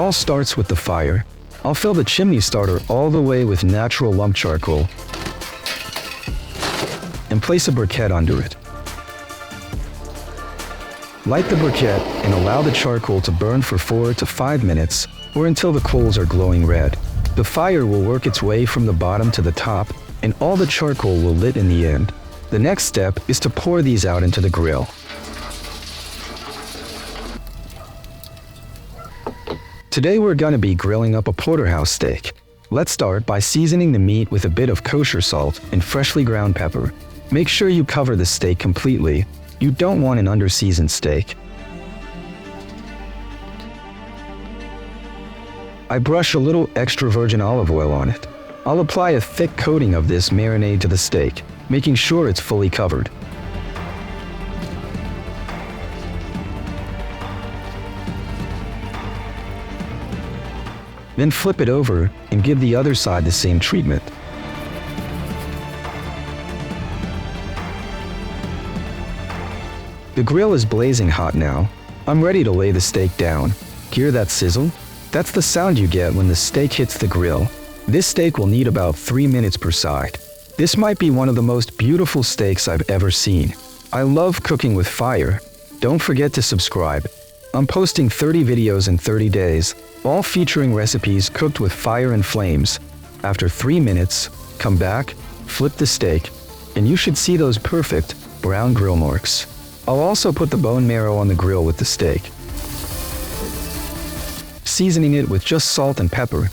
All starts with the fire. I'll fill the chimney starter all the way with natural lump charcoal and place a briquette under it. Light the briquette and allow the charcoal to burn for 4 to 5 minutes or until the coals are glowing red. The fire will work its way from the bottom to the top and all the charcoal will lit in the end. The next step is to pour these out into the grill. Today we're gonna be grilling up a porterhouse steak. Let's start by seasoning the meat with a bit of kosher salt and freshly ground pepper. Make sure you cover the steak completely. You don't want an under-seasoned steak. I brush a little extra virgin olive oil on it. I'll apply a thick coating of this marinade to the steak, making sure it's fully covered. Then flip it over and give the other side the same treatment. The grill is blazing hot now. I'm ready to lay the steak down. Hear that sizzle? That's the sound you get when the steak hits the grill. This steak will need about 3 minutes per side. This might be one of the most beautiful steaks I've ever seen. I love cooking with fire. Don't forget to subscribe. I'm posting 30 videos in 30 days, all featuring recipes cooked with fire and flames. After 3 minutes, come back, flip the steak, and you should see those perfect brown grill marks. I'll also put the bone marrow on the grill with the steak, seasoning it with just salt and pepper.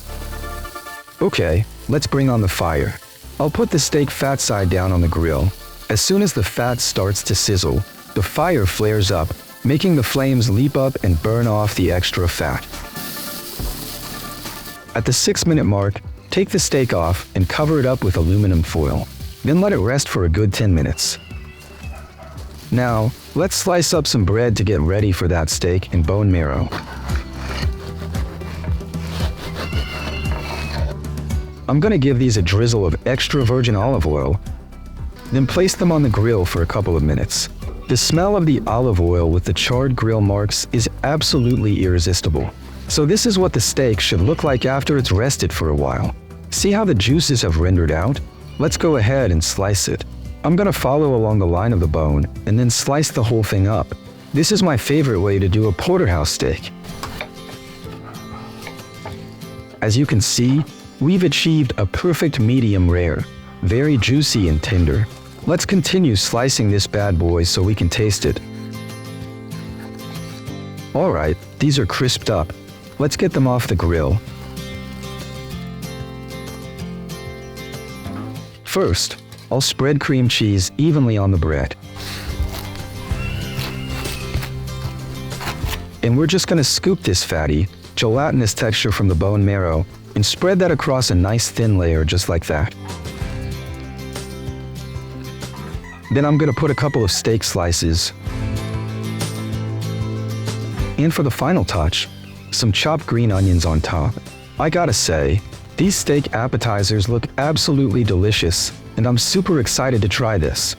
Okay, let's bring on the fire. I'll put the steak fat side down on the grill. As soon as the fat starts to sizzle, the fire flares up, making the flames leap up and burn off the extra fat. At the 6-minute mark, take the steak off and cover it up with aluminum foil. Then let it rest for a good 10 minutes. Now, let's slice up some bread to get ready for that steak and bone marrow. I'm gonna give these a drizzle of extra virgin olive oil, then place them on the grill for a couple of minutes. The smell of the olive oil with the charred grill marks is absolutely irresistible. So this is what the steak should look like after it's rested for a while. See how the juices have rendered out? Let's go ahead and slice it. I'm gonna follow along the line of the bone and then slice the whole thing up. This is my favorite way to do a porterhouse steak. As you can see, we've achieved a perfect medium rare, very juicy and tender. Let's continue slicing this bad boy so we can taste it. Alright, these are crisped up. Let's get them off the grill. First, I'll spread cream cheese evenly on the bread. And we're just gonna scoop this fatty, gelatinous texture from the bone marrow and spread that across a nice thin layer just like that. Then I'm gonna put a couple of steak slices. And for the final touch, some chopped green onions on top. I gotta say, these steak appetizers look absolutely delicious, and I'm super excited to try this.